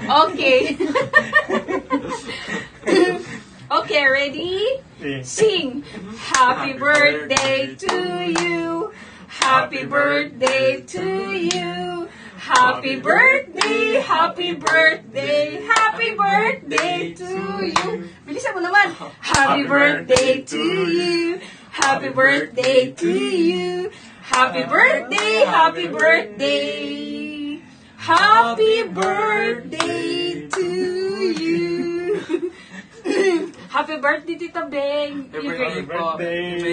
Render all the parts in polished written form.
Okay. Okay, ready? Sing. Happy birthday to you. Happy birthday to you. Happy birthday, happy birthday, happy birthday to you. Bilisan mo naman. Happy birthday to you. Happy birthday to you. Happy birthday, happy birthday. Happy birthday to you. Happy birthday, Tita Beng. Happy birthday.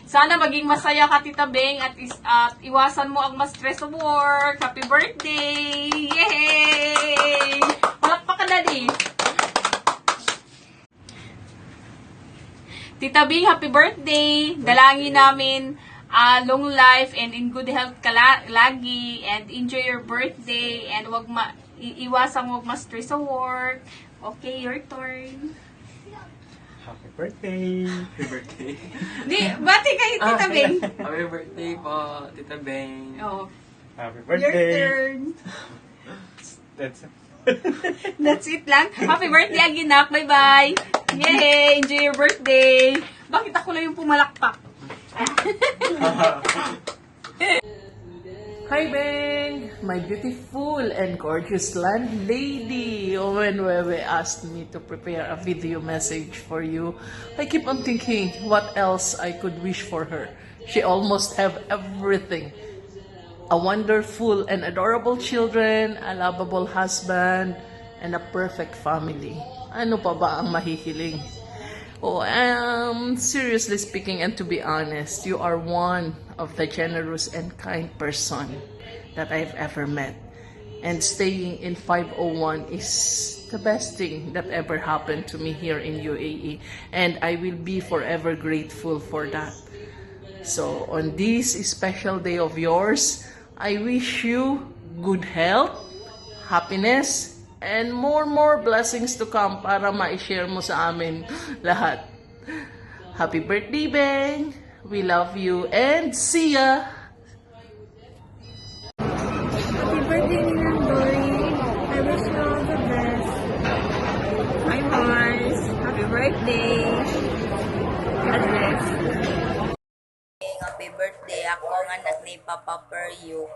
Sana maging masaya ka, Tita Beng, at iwasan mo ang ma-stress sa work. Happy birthday! Yay! Palakpakan na di. Tita Beng, happy birthday! Dalangin namin long life and in good health ka lagi, and enjoy your birthday, and iwasan mo ma-stress sa work. Okay, your turn. Happy birthday! Happy birthday. Di, bati kayo, Tita Beng. Happy birthday po, Tita Beng. Oh, Happy your birthday! turn. That's That's it lang. Happy birthday again, Nak. Bye-bye. Yay! Enjoy your birthday. Bakit ako lang yung pumalakpak? Hi, Beng! My beautiful and gorgeous landlady. When Wewe asked me to prepare a video message for you, I keep on thinking what else I could wish for her. She almost have everything. A wonderful and adorable children, a lovable husband, and a perfect family. Ano pa ba ang mahihiling? Oh, seriously speaking, and to be honest, you are one of the generous and kind person that I've ever met. And staying in 501 is the best thing that ever happened to me here in UAE. And I will be forever grateful for that. So, on this special day of yours, I wish you good health, happiness, and more blessings to come para ma-share mo sa amin lahat. Happy birthday, Beng! We love you and see ya! Happy birthday, Ninang Dory. I wish you all the best. Hi, Mars. Happy birthday. God bless. Happy birthday ako ang anak ni Papa Peryu.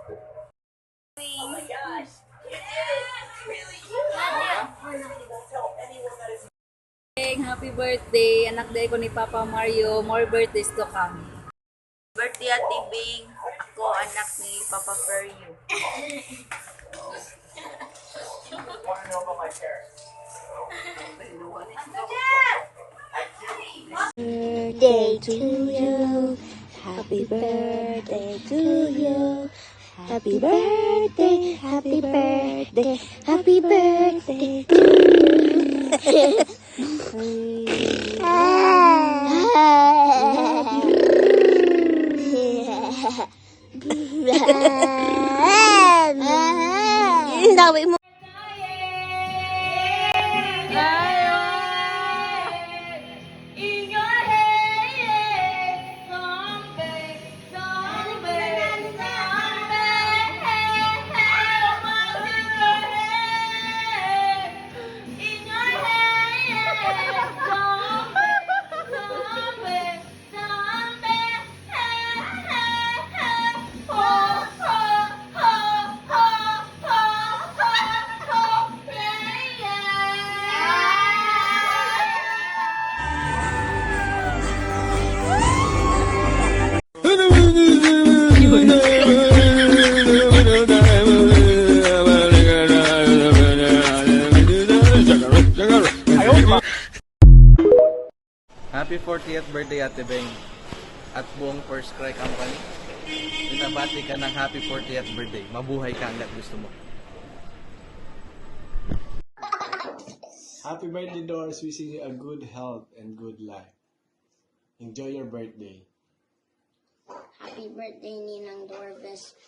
Happy birthday, anak day ko ni Papa Mario. More birthdays to come. Birthday Ate Bing, ako anak ni Papa Peryu. Birthday to you. Happy birthday to you. Happy birthday, happy birthday, happy birthday to you. Dami mo. Happy 40th birthday, Ate Beng. At buong First Cry Company. Binabati ka ng happy 40th birthday. Mabuhay ka hanggat gusto mo. Happy birthday, Doris. Wishing you a good health and good life. Enjoy your birthday. Happy birthday, Ninang Dorvis.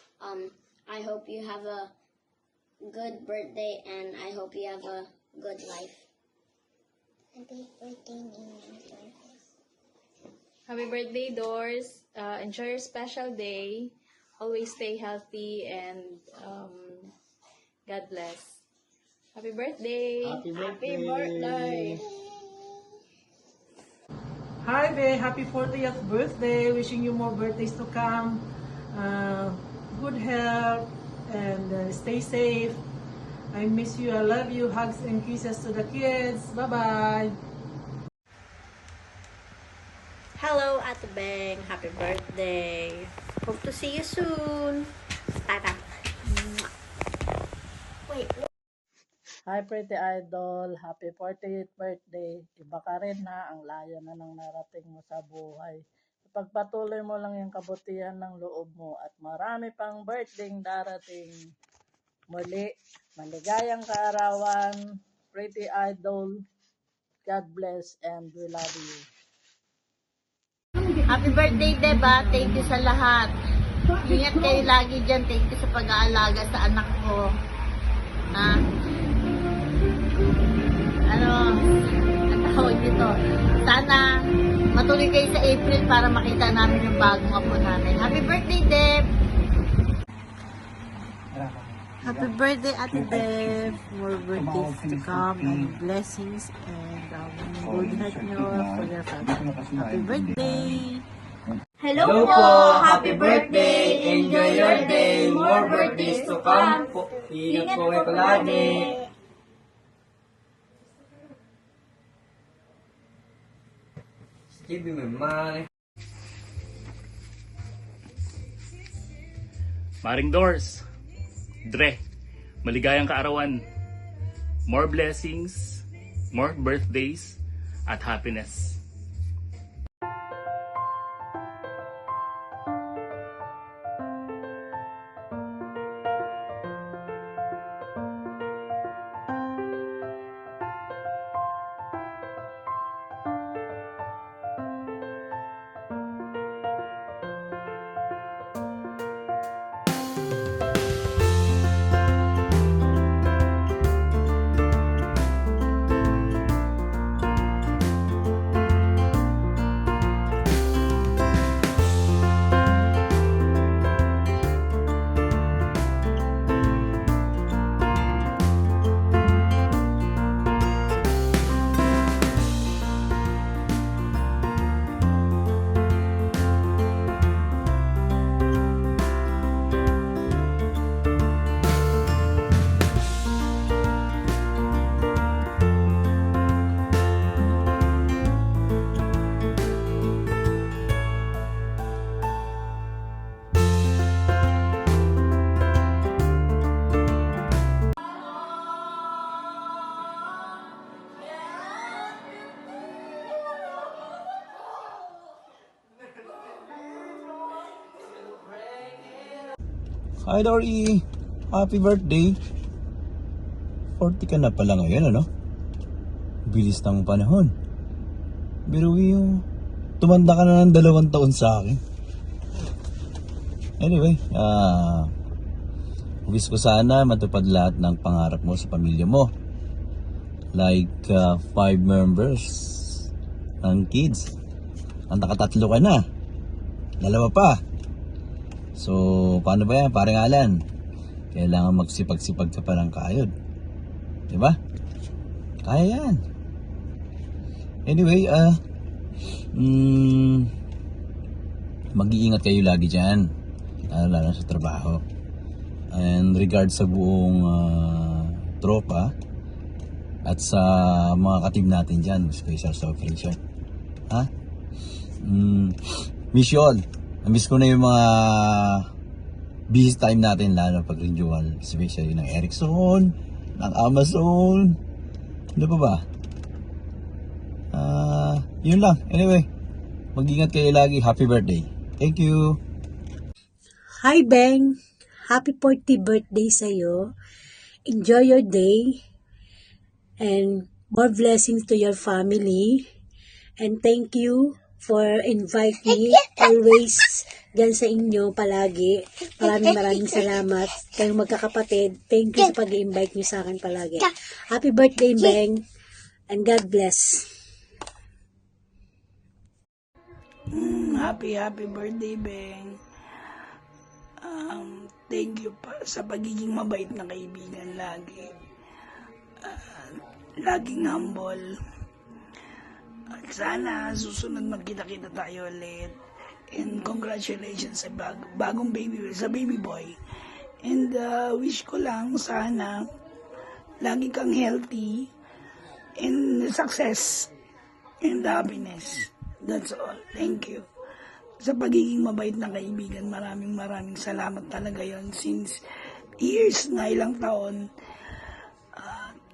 I hope you have a good birthday and I hope you have a good life. Happy birthday, Ninang Dorvis. Happy birthday, Doors. Enjoy your special day. Always stay healthy and God bless. Happy birthday! Happy birthday! Hi, Be. Happy 40th birthday. Wishing you more birthdays to come. Good health and stay safe. I miss you. I love you. Hugs and kisses to the kids. Bye-bye. Hello, Ate Beng. Happy birthday. Hope to see you soon. Tata. Wait. Hi, pretty idol. Happy 40th birthday. Iba ka rin na. Ang layo na nang narating mo sa buhay. Ipagpatuloy mo lang yung kabutihan ng loob mo at marami pang birthday darating. Muli, maligayang kaarawan, pretty idol. God bless and we love you. Happy birthday, Deba. Thank you sa lahat. Ingat kayo lagi dyan. Thank you sa pag-aalaga sa anak ko. Ang tawag dito. Sana matuloy kayo sa April para makita namin yung bagong apo namin. Happy birthday, Deb! Happy birthday, Ate Deb! More birthdays to come and blessings and good health nyo for your family. Happy birthday! Hello po! Happy birthday! Enjoy your day! More birthdays to come po! Ingat po kayo lagi! Give me money. Maring Doors, Dre, maligayang kaarawan, more blessings, more birthdays, at happiness. Hi Dory! Happy birthday! 40 ka na pala ngayon, ano? Bilis ng panahon. Pero yung tumanda ka na ng 2 taon sa akin. Anyway, wish ko sana matupad lahat ng pangarap mo sa pamilya mo. Like 5 members ng kids. Ang nakatatlo ka na. 2 pa. So, paano ba yan? Parang Alan, kailangan magsipag-sipag ka pa ng kayod. Diba? Kaya yan. Anyway, mag-iingat kayo lagi dyan. Lalo sa trabaho. And regards sa buong tropa at sa mga katib natin dyan, special sa operation. Ha? Miss you all. Namiss ko na yung mga busy time natin, lalo pag renewal, especially ng Ericsson, ng Amazon. Ano pa ba? Yun lang. Anyway, mag-ingat kayo lagi. Happy birthday. Thank you. Hi, Beng. Happy 40th birthday sa'yo. Enjoy your day. And more blessings to your family. And thank you for invite me always dyan sa inyo palagi. Maraming salamat. Kayong magkakapatid, thank you sa pag-i-invite nyo sa akin palagi. Happy birthday, Beng, and God bless. Happy birthday, Beng. Thank you pa sa pagiging mabait na kaibigan lagi. laging humble. At sana susunod magkita-kita tayo ulit. And congratulations sa bagong baby boy. And wish ko lang sana lagi kang healthy and success and happiness. That's all. Thank you. Sa pagiging mabait na kaibigan, maraming salamat talaga yon since years na ilang taon.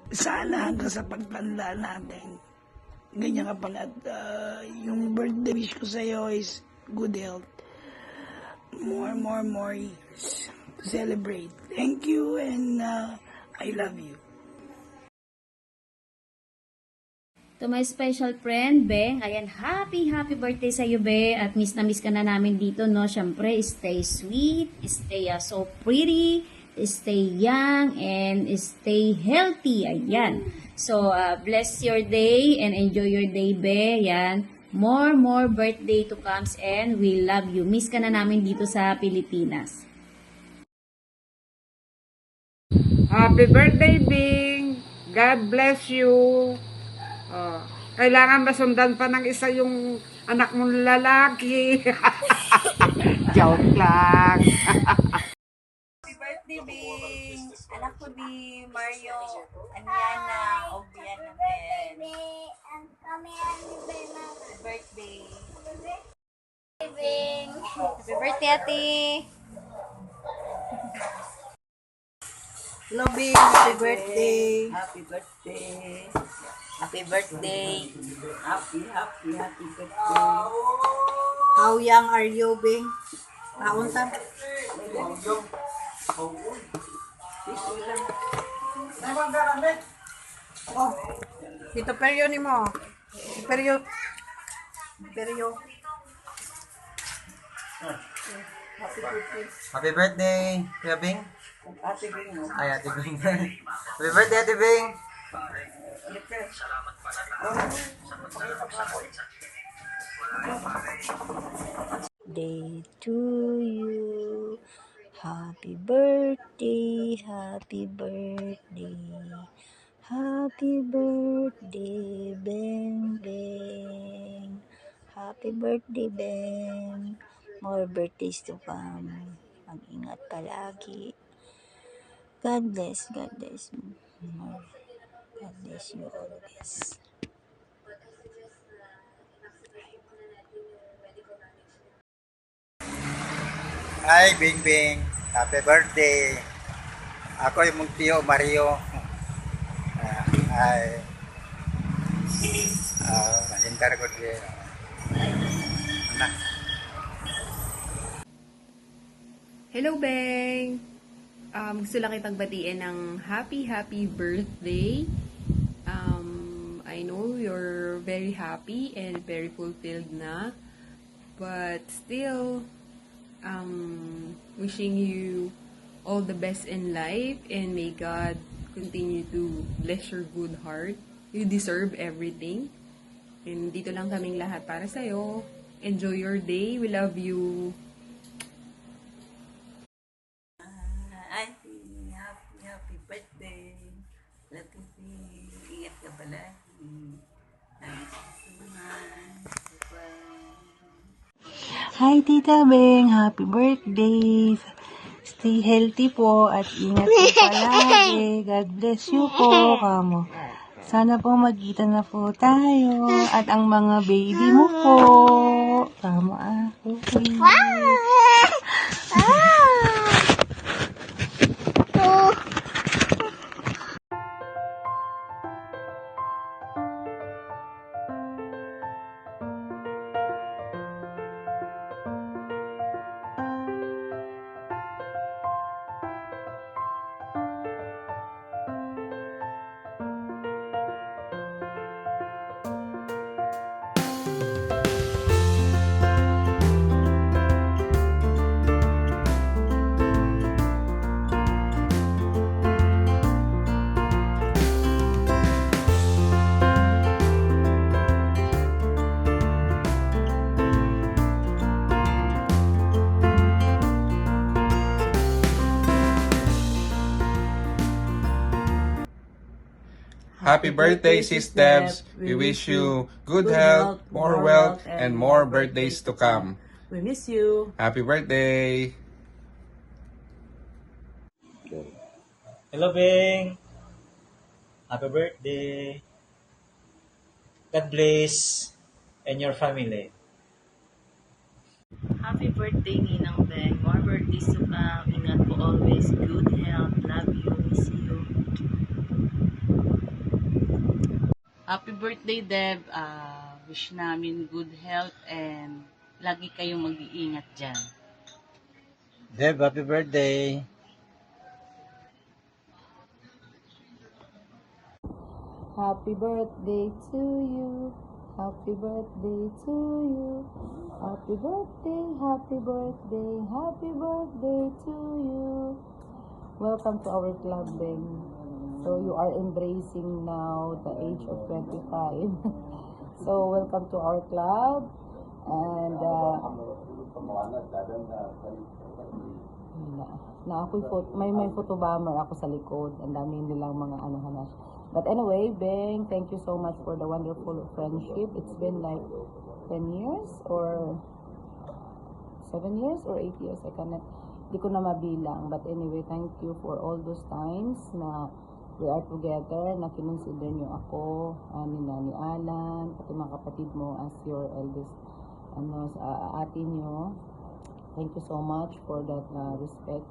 Sana hanggang sa pagtanda natin. Ganyan ka pala. At yung birthday wish ko sa'yo is good health. More years to celebrate. Thank you and I love you. To my special friend, Beng, ayan, happy birthday sa iyo, Be. At miss na miss ka na namin dito, no? Siyempre, stay sweet, stay so pretty, stay young, and stay healthy. Ayan. So, bless your day and enjoy your day, Be. Ayan. More birthday to comes and we love you. Miss ka na namin dito sa Pilipinas. Happy birthday, Bing! God bless you! Kailangan masundan pa ng isa yung anak mong lalaki. Joke lang. Happy birthday, Bing! Anak ko ni Mario, Anyana, Obiana, Ben. Happy birthday. Bing. Happy birthday, ate. Hello, Bing. Happy birthday. Happy birthday. Happy birthday. Happy birthday. How young are you, Bing? Kaunta? Oh, dito peryo ni mo. Peryo. Happy birthday, Kuya Bing. Ate Bing. Ay, Ate Bing. Happy birthday, Ate Bing. Day to you. Happy birthday, happy birthday. Happy birthday, Beng Beng. Happy birthday, Beng. More birthdays to come. Mag-ingat palagi. God bless more. God bless you always. Hi, Bing Bing. Happy birthday. Ako yung mong tiyo, Mario. Malintar ko din. Anak. Hello, Beng! Gusto lang kitang batiin ng happy birthday. I know you're very happy and very fulfilled na. But still, wishing you all the best in life and may God continue to bless your good heart. You deserve everything. And dito lang kaming lahat para sa'yo. Enjoy your day. We love you. Happy birthday. Latifi, ingat ka palagi. Hi, Tita Beng. Happy birthday. Stay healthy po at ingat po palagi. God bless you po, kamo. Sana po magkita na po tayo at ang mga baby mo po. Kamo ako. Happy birthday, Sis Debs. We wish you good health, more wealth, and more birthdays to come. We miss you. Happy birthday! Hello, Bing. Happy birthday. God bless and your family. Happy birthday, Ninang Beng. More birthdays to come. Ingat po always. Good health. Love you. Miss you. Happy birthday, Deb. Wish namin good health and lagi kayong mag-iingat dyan. Deb, happy birthday. Happy birthday to you. Happy birthday to you. Happy birthday, happy birthday, happy birthday to you. Welcome to our club, Ben. So you are embracing now the age of 25. So welcome to our club. And may photobomber ako sa likod. Ang dami nilang mga ano-hanas. But anyway, Beng, thank you so much for the wonderful friendship. It's been like 10 years or 7 years or 8 years. Di ko na mabilang. But anyway, thank you for all those times na we are together, na kinonsider nyo ako, ni Nani Alan, pati mga kapatid mo as your eldest ate nyo. Thank you so much for that respect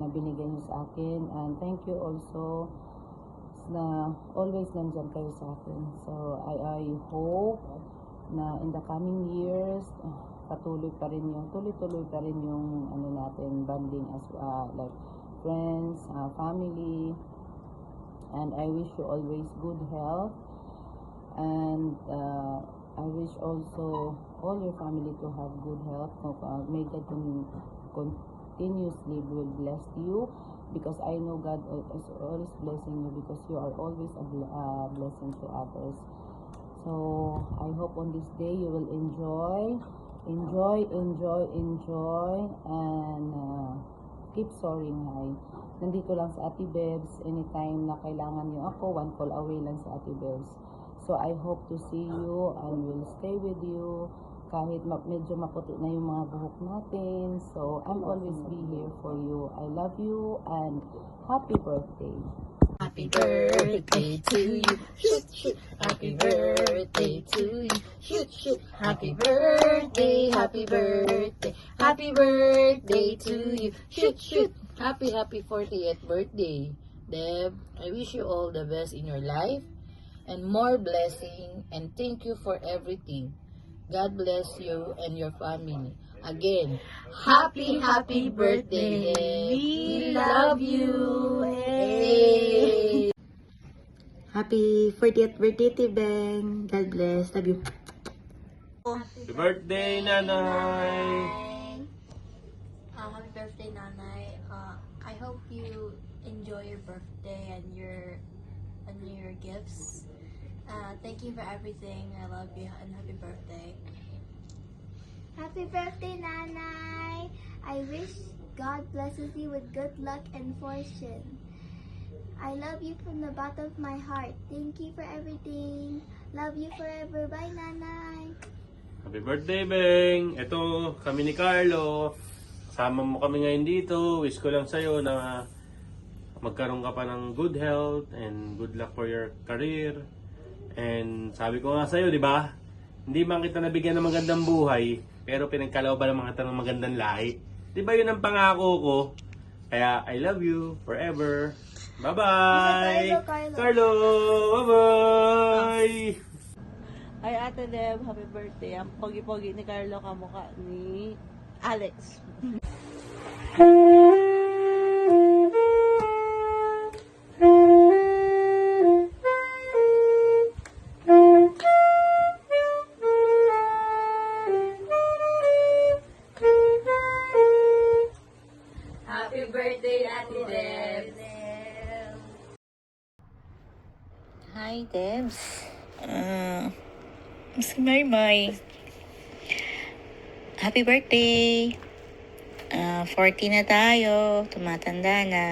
na binigay nyo sa akin. And thank you also na always nandyan kayo sa akin. So I hope na in the coming years tuloy-tuloy pa rin yung natin bonding as like friends, family. And I wish you always good health, and I wish also all your family to have good health. May God continuously will bless you, because I know God is always blessing you, because you are always a blessing to others. So I hope on this day you will enjoy, and keep soaring high. Nandito lang sa Ate Bebs. Anytime na kailangan nyo ako, one call away lang sa Ate Bebs. So I hope to see you and will stay with you kahit medyo maputi na yung mga buhok natin. So I'm always be here for you. I love you and happy birthday. Happy birthday to you. Shoot, shoot. Happy birthday to you. Shoot, shoot. Happy birthday, happy birthday. Happy birthday to you. Shoot, shoot. Happy 40th birthday. Deb, I wish you all the best in your life and more blessing, and thank you for everything. God bless you and your family. Again, happy birthday, Deb. We love you. Hey. Happy 40th birthday, Tibeng. God bless. Love you. Happy birthday, Nanay! Happy birthday, Nanay. I hope you enjoy your birthday and your gifts. Thank you for everything. I love you and happy birthday. Happy birthday, Nanay! I wish God blesses you with good luck and fortune. I love you from the bottom of my heart. Thank you for everything. Love you forever. Bye, Nanay! Happy birthday, Beng! Ito, kami ni Carlo. Kasama mo kami ngayon dito. Wish ko lang sa'yo na magkaroon ka pa ng good health and good luck for your career. And sabi ko nga sa'yo, di ba? Hindi man kita nabigyan ng magandang buhay, pero pinagkalooban naman kita ng magandang lahi. Di ba yun ang pangako ko? Kaya I love you forever. Bye-bye! Carlo! Bye-bye! Ay, Ate Deb, happy birthday. Ang pogi-pogi ni Carlo kamukha ni Alex. Happy birthday, Ate Debs. Hi, Debs. Si Maymay. Happy birthday. 40 na tayo. Tumatanda na.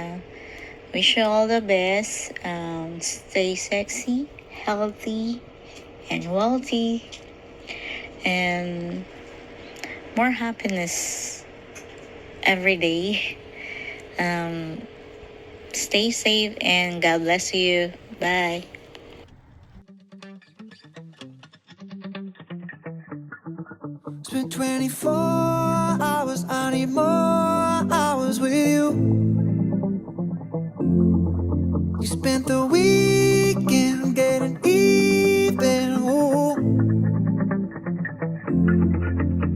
Wish you all the best. Stay sexy, healthy, and wealthy. And more happiness every day. Stay safe and God bless you. Bye. Spent 24 hours, I need more hours with you. You spent the weekend getting even. Ooh.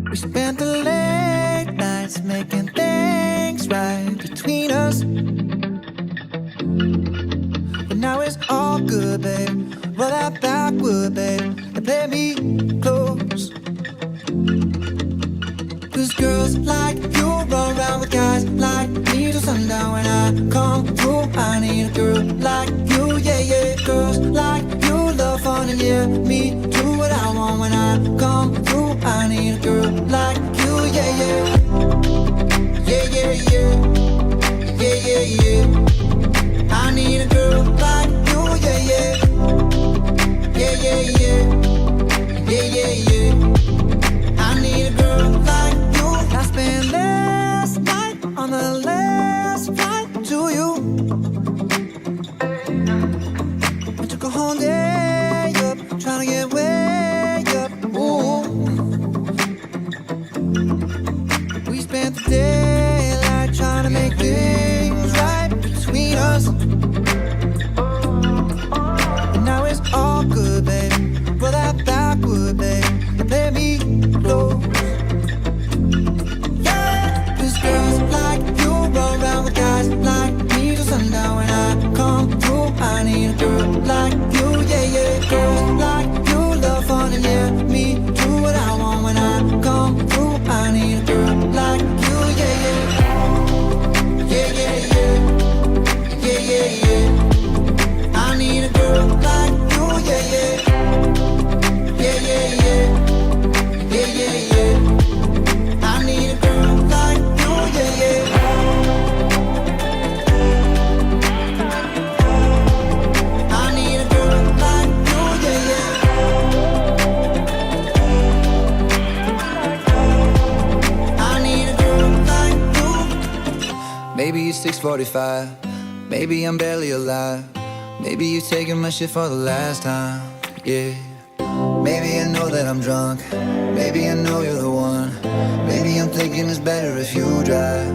We spent the late nights making things right between us. But now it's all good, babe. Roll that backward, babe, and play me close. Cause girls like you run around with guys like me till sundown. When I come through, I need a girl like you, yeah, yeah. Girls like you love fun and yeah, me do what I want. When I come through, I need a girl like you, yeah, yeah. Yeah, yeah, yeah. Yeah, yeah, yeah. I need a girl like you, yeah, yeah. Yeah, yeah, yeah. Yeah, yeah, yeah. I need a girl like you. I spent last night on the last flight to you. I took a whole day up, trying to get way up. Ooh. We spent the daylight trying to make things right between us. And now it's all good, babe. Roll that backward, babe, and play me close. Girls like you run around with guys like me till sundown. When I come through, I need a girl like you, yeah, yeah. Girls like you love fun and yeah, me do what I want. When I come through, I need a girl like you, yeah, yeah. Yeah, yeah, yeah. Yeah, yeah, yeah. I need a girl like you, yeah, yeah. Yeah, yeah, yeah. Yeah, yeah, yeah. I need a girl like you, yeah, yeah. I need a girl like you, yeah, yeah. I need a girl like you. Maybe it's 6:45. Maybe I'm barely alive. Maybe you're taking my shit for the last time, yeah. Maybe I know that I'm drunk. Maybe I know you're the one. Maybe I'm thinking it's better if you drive.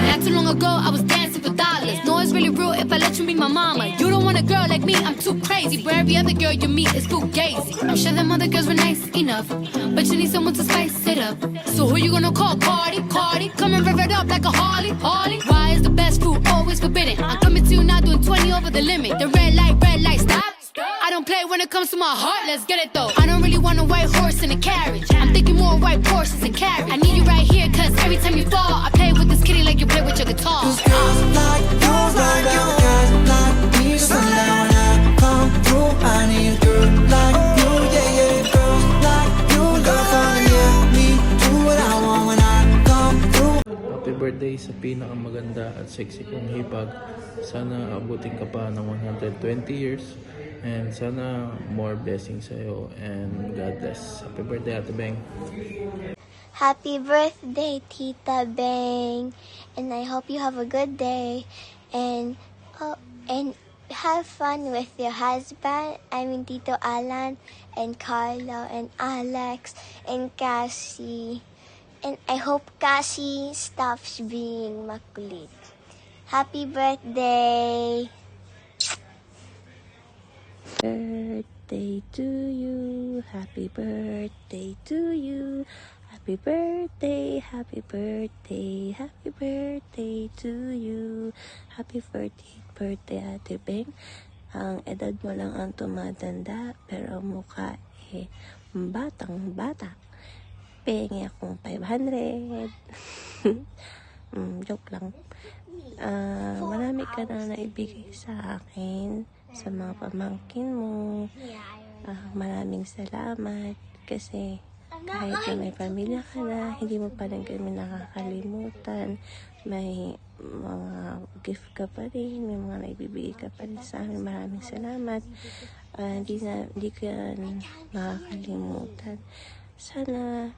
Not too long ago, I was dancing for dollars. No, it's really real if I let you be my mama. You don't want a girl like me, I'm too crazy. Where every other girl you meet is fugazi. I'm sure them other girls were nice enough, but you need someone to spice it up. So who you gonna call? Cardi, Cardi. Come and rev it up like a Harley, Harley. Why is the best food always forbidden? I'm coming to you now doing 20 over the limit. The red light, stop. I don't play when it comes to my heart, let's get it though. I don't really want a white horse in a carriage. I'm thinking more white horses and carriage. I need you right here, cause every time you fall, I play with this kitty like you play with your guitar. Cause girls like you run around with guys like me till sundown. When I come through, I need a girl like you, yeah, yeah. Girls like you love fun and yeah, me do what I want when I come through. Happy birthday sa pinakamaganda at sexy kong hipag. Sana abutin ka pa ng 120 years. And sana more blessings sa'yo. And God bless. Happy birthday, Ate Beng. Happy birthday, Tita Beng. And I hope you have a good day. And have fun with your husband. I mean, Tito Alan and Carlo and Alex and Cassie. And I hope Cassie stops being makulit. Happy birthday! Birthday to you, happy birthday to you, happy birthday, happy birthday, happy birthday to you, happy 40th birthday, Ate Beng. Ang edad mo lang ang tumatanda, pero ang mukha batang bata. Pengi akong 500. Joke lang. Marami ka na naibigay sa akin, sa mga pamangkin mo. Maraming salamat kasi kahit na may pamilya ka na, hindi mo pa rin kami nakakalimutan. May mga gift ka pa rin, may mga naibibigay ka pa rin sa amin. Maraming salamat. Hindi ka makakalimutan. Sana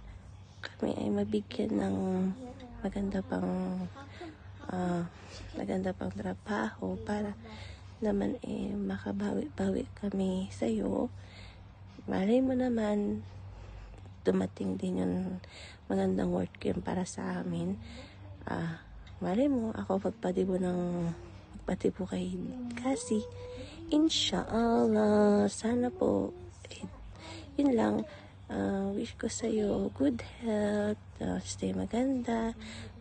kami ay mabigyan ng maganda pang trabaho para naman makabawi-bawi kami sa'yo. Malay mo naman, dumating din yung magandang work yun para sa amin. Malay mo, ako magpatibo kay Cassie. Inshallah. Sana po, yun lang. Wish ko sa'yo good health, stay maganda.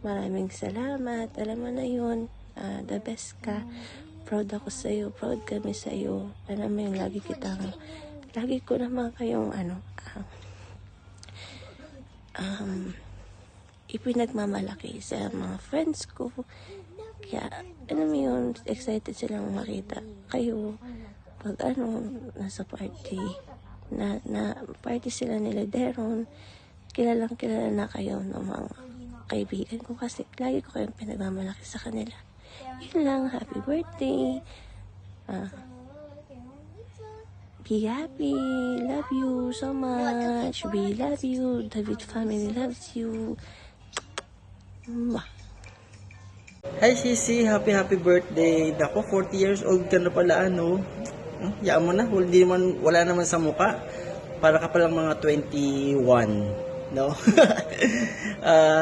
Maraming salamat. Alam mo na yun, the best ka. Proud ako sa'yo, proud kami sa'yo. Alam mo yun, lagi ko naman kayong ipinagmamalaki sa mga friends ko. Kaya, alam mo yun, excited silang makita kayo pag nasa party. Na party sila nila Deron. Kilalang kilala na kayo ng mga kaibigan ko kasi lagi ko kayong pinagmamalaki sa kanila. Yun lang, happy birthday. Be happy. Love you so much. We love you. David family loves you. Mwah. Hi Sisi, happy birthday. Dako, 40 years old ka na pala, ano? Yaan mo na, wala naman sa muka. Para ka palang mga 21, no?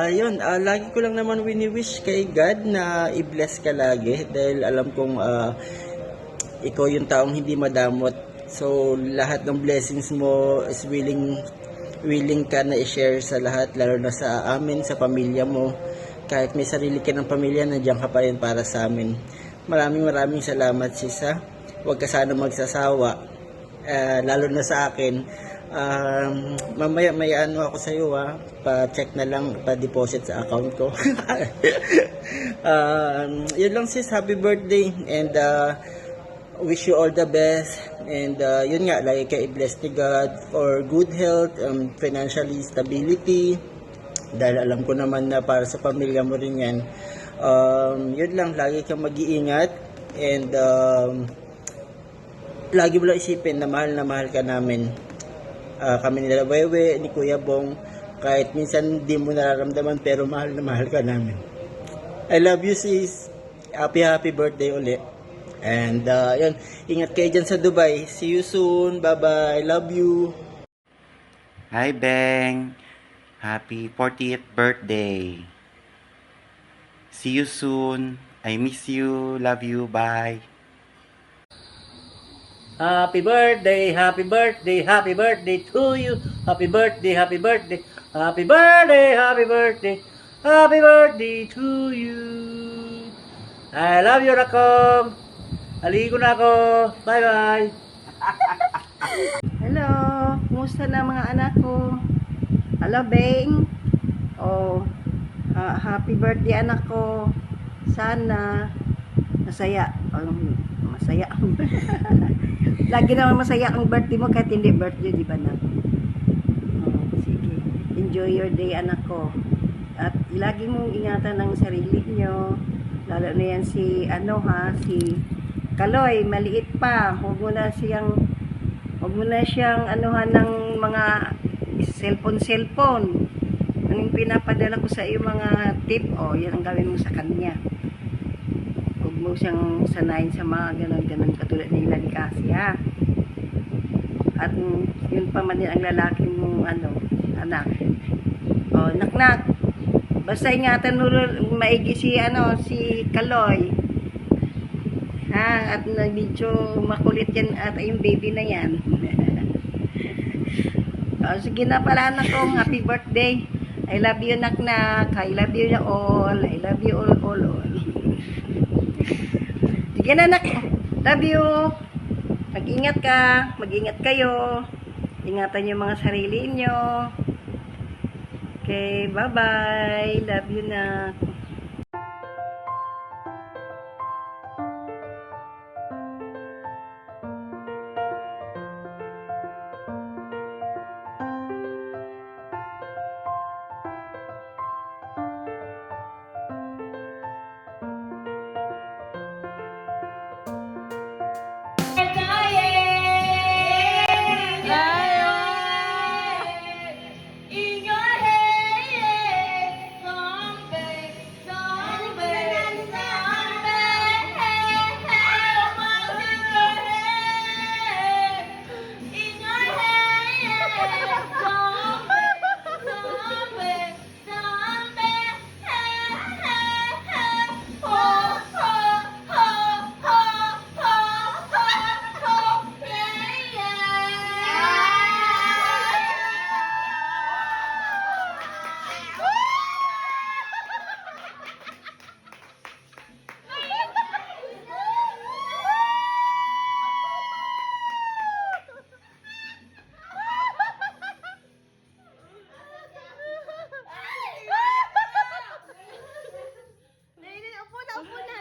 Yun, lagi ko lang naman wini-wish kay God na i-bless ka lagi dahil alam kong ikaw yung taong hindi madamot. So, lahat ng blessings mo is willing ka na i-share sa lahat, lalo na sa amin, sa pamilya mo. Kahit may sarili ka ng pamilya, nandiyan ka pa rin para sa amin. Maraming salamat, Sisa. Huwag ka sana magsasawa, lalo na sa akin. Mamaya may ako sa iyo, pa-check na lang, pa-deposit sa account ko. Yun lang sis, happy birthday and wish you all the best. And yun nga, lagi ka i-bless ni God for good health, financially stability, dahil alam ko naman na para sa pamilya mo rin yan. Yun lang, lagi kang mag-iingat and lagi mo lang isipin na mahal ka namin. Kami nila Wewe, ni Kuya Bong, kahit minsan hindi mo nararamdaman pero mahal na mahal ka namin. I love you sis. Happy birthday uli. And yun, ingat kayo dyan sa Dubai. See you soon. Bye-bye. Love you. Hi Beng. Happy 40th birthday. See you soon. I miss you. Love you. Bye. Happy birthday to you. Happy birthday to you. I love you, Rakong. Aligo na ako. Bye-bye. Hello, kumusta na mga anak ko? Hello, Beng. Happy birthday anak ko. Sana masaya. Masaya. Lagi naman masaya ang birthday mo kahit hindi birthday, di ba na? Sige. Enjoy your day anak ko. At lagi mong ingatan ang sarili nyo. Lalo na yan si si Kaloy, maliit pa. Huwag mo na siyang ng mga cellphone. Ang pinapadala ko sa iyo mga tip, yan ang gawin mo sa kanya. Huwag mo siyang sanayin sa mga ganon katulad nila ni Cassie, ha? At yun pa man din ang lalaki mong anak. Naknak. Basta ingatan mo maigi si Kaloy. Ha? At medyo makulit yan at yung baby na yan. Sige na pala anak ko, happy birthday. I love you naknak. I love you all. I love you all. Sige na anak. Love you. Mag-ingat ka. Mag-ingat kayo. Ingatan yung mga sarili nyo. Okay, bye-bye. Love you na. Opo na.